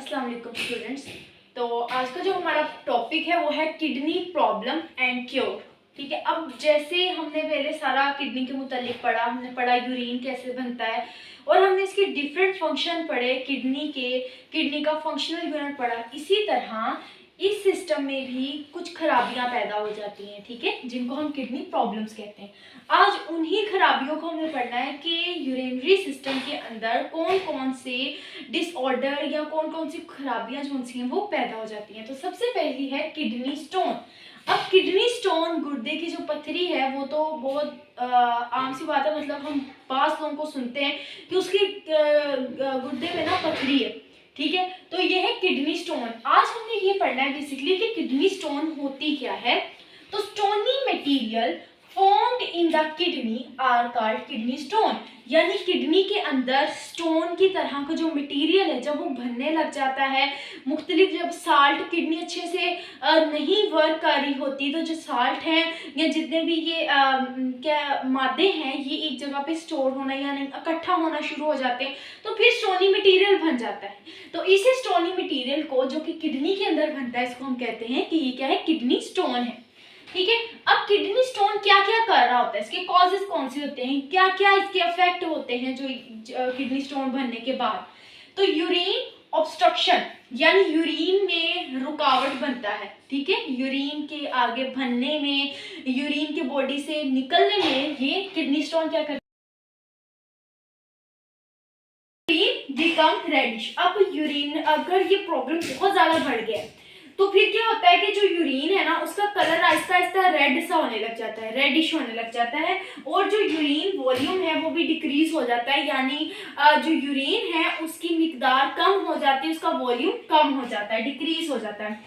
अस्सलाम वालेकुम स्टूडेंट्स। तो आज का जो हमारा टॉपिक है वो है किडनी प्रॉब्लम एंड क्योर। ठीक है, अब जैसे हमने पहले सारा किडनी के मुतालिक पढ़ा, हमने पढ़ा यूरिन कैसे बनता है और हमने इसके डिफरेंट फंक्शन पढ़े, किडनी का फंक्शनल यूनिट पढ़ा। इसी तरह इस सिस्टम में भी कुछ खराबियां पैदा हो जाती हैं, ठीक है, जिनको हम किडनी प्रॉब्लम्स कहते हैं। आज उन्हीं खराबियों को हमें पढ़ना है कि यूरिनरी सिस्टम के अंदर कौन कौन से डिसऑर्डर या कौन कौन सी खराबियां जो सी हैं वो पैदा हो जाती हैं। तो सबसे पहली है किडनी स्टोन। अब किडनी स्टोन, गुर्दे की जो पथरी है, वो तो बहुत आम सी बात है, मतलब हम पास लोगों को सुनते हैं कि उसकी गुर्दे में ना पथरी है, ठीक है। तो ये है किडनी स्टोन। आज हमने ये पढ़ना है बेसिकली कि किडनी स्टोन होती क्या है। तो stony material formed in the kidney are called kidney stone, यानी किडनी के अंदर स्टोन की तरह का जो मटेरियल है जब वो भरने लग जाता है, मुख्तलिफ जब साल्ट किडनी अच्छे से नहीं वर्क कर रही होती, तो जो साल्ट हैं या जितने भी ये क्या मादे हैं, ये एक जगह पे स्टोर होना या नहीं इकट्ठा होना शुरू हो जाते हैं, तो फिर स्टोनी मटेरियल बन जाता है। तो इसी स्टोनी मटेरियल को जो कि किडनी के अंदर बनता है, इसको हम कहते हैं कि ये क्या है, किडनी स्टोन है, ठीक है। अब किडनी स्टोन क्या क्या कर रहा होता है, इसके कॉजेज कौन से होते हैं, क्या क्या इसके इफेक्ट होते हैं जो किडनी स्टोन बनने के बाद। तो यूरिन ऑब्स्ट्रक्शन, यानी यूरिन में रुकावट बनता है, ठीक है, यूरिन के आगे बनने में, यूरिन के बॉडी से निकलने में ये किडनी स्टोन क्या करता है, बिकम रेडिश। अब यूरिन, अगर ये प्रॉब्लम बहुत ज्यादा बढ़ गया है तो फिर क्या होता है कि जो यूरिन है ना, उसका कलर आहिस्ता आहिस्ता रेड सा होने लग जाता है, रेडिश होने लग जाता है, और जो यूरिन वॉल्यूम है वो भी डिक्रीज हो जाता है, यानी जो यूरिन है उसकी मिकदार कम हो जाती है, उसका वॉल्यूम कम हो जाता है, डिक्रीज हो जाता है।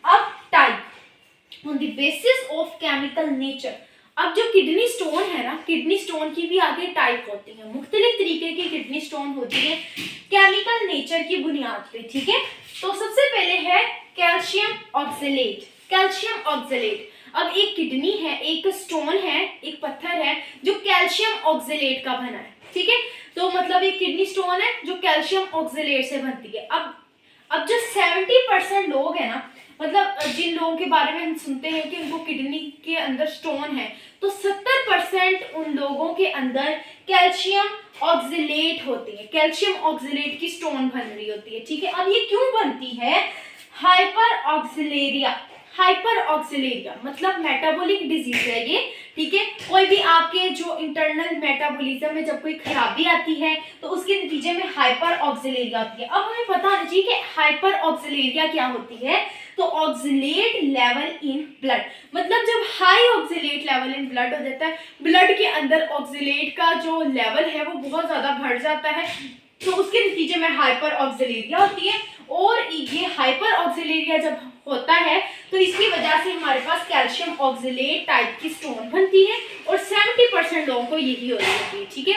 अब type, on the basis of chemical nature. अब जो किडनी स्टोन है ना, किडनी स्टोन की भी आगे टाइप होती है, मुख्तलिफ तरीके की किडनी स्टोन होती है केमिकल नेचर की बुनियाद पे, ठीक है। तो सबसे पहले है कैल्शियम ऑक्सलेट। कैल्शियम ऑक्सलेट, अब एक किडनी है, एक स्टोन है, एक पत्थर है जो कैल्शियम ऑक्सलेट का बना है, ठीक है। तो मतलब एक किडनी स्टोन है जो कैल्शियम ऑक्सलेट से बनती है। अब जो 70% लोग हैं ना, मतलब जिन लोगों के बारे में हम सुनते हैं कि उनको किडनी के अंदर स्टोन है, तो 70% उन लोगों के अंदर कैल्शियम ऑक्सलेट होती है, कैल्शियम ऑक्सलेट की स्टोन बन रही होती है, ठीक है। अब ये क्यों बनती है, हाइपर ऑक्सिलेरिया। हाइपर ऑक्सिलेरिया मतलब मेटाबॉलिक डिजीज है ये, ठीक है। कोई भी आपके जो इंटरनल मेटाबॉलिज्म में जब कोई खराबी आती है तो उसके नतीजे में हाइपर ऑक्सिलेरिया होती है। अब हमें पता होना चाहिए कि हाइपर ऑक्सिलेरिया क्या होती है। तो ऑक्सिलेट लेवल इन ब्लड, मतलब जब high oxalate level in blood हो जाता है, ब्लड के अंदर ऑक्सिलेट का जो लेवल है वो बहुत ज्यादा बढ़ जाता है, तो उसके नतीजे में हाइपर ऑक्सिलेरिया होती है। और ये हाइपर ऑक्सिलेरिया जब होता है तो इसकी वजह से हमारे पास कैल्शियम ऑक्सलेट टाइप की स्टोन बनती है, और 70% लोगों को यही हो जाती है, ठीक है।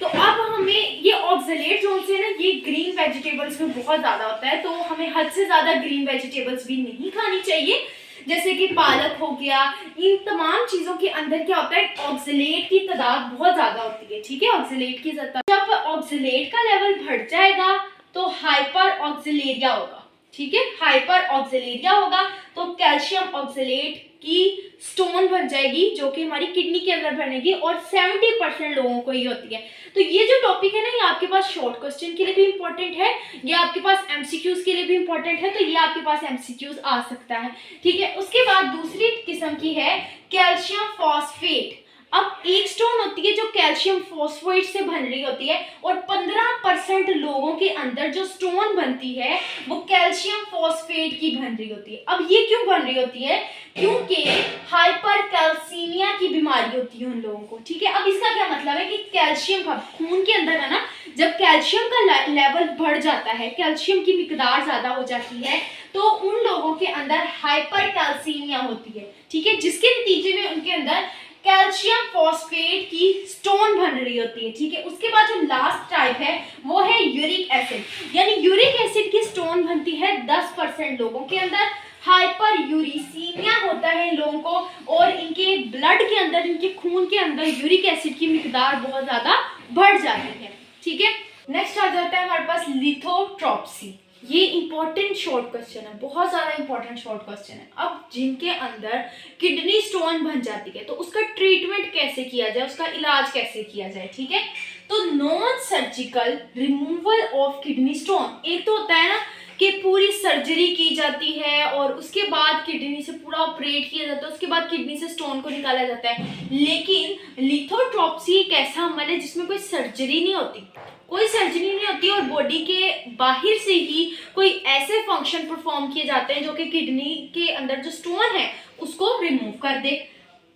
तो अब हमें ये ऑक्सलेट जो है ना, ये ग्रीन वेजिटेबल्स में बहुत ज्यादा होता है, तो हमें हद से ज्यादा ग्रीन वेजिटेबल्स भी नहीं खानी चाहिए, जैसे कि पालक हो गया। इन तमाम चीजों के अंदर क्या होता है, ऑक्सलेट की तादाद बहुत ज्यादा होती है, ठीक है। ऑक्सलेट की तादाद, जब ऑक्सलेट का लेवल बढ़ जाएगा तो हाइपर ऑक्सिलेरिया होगा, ठीक है। हाइपर ऑक्सिलेरिया होगा तो कैल्शियम ऑक्सलेट की स्टोन बन जाएगी जो कि हमारी किडनी के अंदर बनेगी, और 70% लोगों को ये होती है। तो ये जो टॉपिक है ना, ये आपके पास शॉर्ट क्वेश्चन के लिए भी इंपॉर्टेंट है, ये आपके पास एमसीक्यूज के लिए भी इंपॉर्टेंट है, तो ये आपके पास एमसीक्यूज आ सकता है, ठीक है। उसके बाद दूसरी किस्म की है कैल्शियम फॉस्फेट। अब एक स्टोन होती है जो कैल्शियम फॉस्फेट से बन रही होती है, और 15% लोगों के अंदर जो स्टोन बनती है वो कैल्शियम फॉस्फेट की बन रही होती है। अब ये क्यों बन रही होती है, क्योंकि हाइपरकैल्सीमिया की बीमारी होती है उन लोगों को, ठीक है। अब इसका क्या मतलब है कि कैल्शियम का खून के अंदर है ना, जब कैल्शियम का लेवल बढ़ जाता है, कैल्शियम की मिकदार ज्यादा हो जाती है, तो उन लोगों के अंदर हाइपरकैल्सीमिया होती है, ठीक है, जिसके नतीजे में उनके अंदर कैल्शियम फॉस्फेट की स्टोन बन रही होती है, ठीक है। उसके बाद जो लास्ट टाइप है वो है यूरिक एसिड, यानी यूरिक एसिड की स्टोन बनती है 10% लोगों के अंदर। हाइपर यूरिसीमिया होता है इन लोगों को, और इनके ब्लड के अंदर, इनके खून के अंदर यूरिक एसिड की मिकदार बहुत ज्यादा बढ़ जाती है, ठीक है। नेक्स्ट आ जाता है हमारे पास लिथोट्रॉप्सी। ये इंपॉर्टेंट शॉर्ट क्वेश्चन है, बहुत ज़्यादा इंपॉर्टेंट शॉर्ट क्वेश्चन है। अब जिनके अंदर किडनी स्टोन बन जाती है तो उसका ट्रीटमेंट कैसे किया जाए, उसका इलाज कैसे किया जाए, ठीक है। तो non surgical removal of kidney stone, एक तो होता है ना कि पूरी सर्जरी की जाती है और उसके बाद किडनी से पूरा ऑपरेट किया जाता है, उसके बाद किडनी से स्टोन को निकाला जाता है। लेकिन लिथोट्रॉप्सी एक ऐसा अमल है जिसमें कोई सर्जरी नहीं होती, कोई सर्जरी नहीं होती और बॉडी के बाहर से ही कोई ऐसे फंक्शन परफॉर्म किए जाते हैं जो कि किडनी के अंदर जो स्टोन है उसको रिमूव कर दे।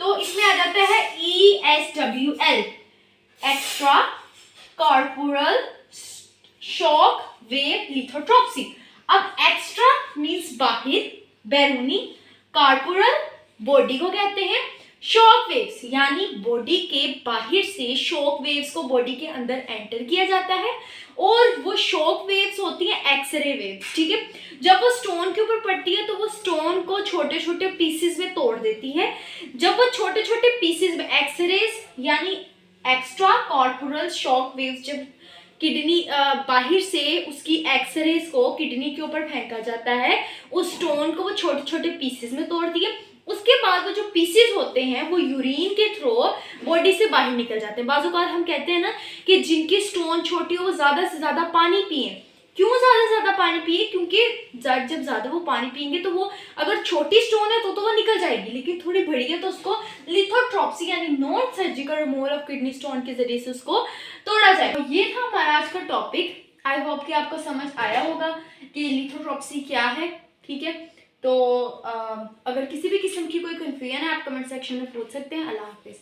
तो इसमें आ जाता है ESWL, extra corporeal shock wave lithotripsy. अब एक्स्ट्रा मीन्स बाहर, बैरूनी, कॉर्पोरल बॉडी को कहते हैं, शॉक वेव्स यानी बॉडी के बाहर से शॉक वेव्स को बॉडी के अंदर एंटर किया जाता है और वो शॉक वेव्स होती हैं एक्सरे वेव्स, ठीक है। जब वो स्टोन के ऊपर पड़ती है तो वो स्टोन को छोटे छोटे पीसेस में तोड़ देती है। जब वो छोटे छोटे पीसेस में एक्सरेज यानी एक्स्ट्रा कॉर्पोरल शॉक वेव्स जब किडनी बाहर से उसकी एक्सरेज को किडनी के ऊपर फेंका जाता है, उस स्टोन को वो छोटे छोटे पीसेस में तोड़ती है। उसके बाद वो जो पीसेस होते हैं वो यूरिन के थ्रू बॉडी से बाहर निकल जाते हैं। बाजू हम कहते हैं ना कि जिनकी स्टोन छोटी हो वो ज्यादा से ज्यादा पानी पिए। क्यों ज्यादा से ज्यादा पानी पिए? क्योंकि जब ज्यादा वो पानी पिएंगे तो वो अगर छोटी स्टोन है तो वो निकल जाएगी, लेकिन थोड़ी बड़ी है तो उसको लिथोट्रॉप्सी यानी non surgical removal of kidney stone के जरिए से उसको तोड़ा जाए। तो ये था हमारा आज का टॉपिक। आई होप कि आपको समझ आया होगा कि लिथोट्रॉप्सी क्या है, ठीक है। तो अगर किसी भी किस्म की कोई कंफ्यूजन है आप कमेंट सेक्शन में पूछ सकते हैं। अल्लाह हाफिज।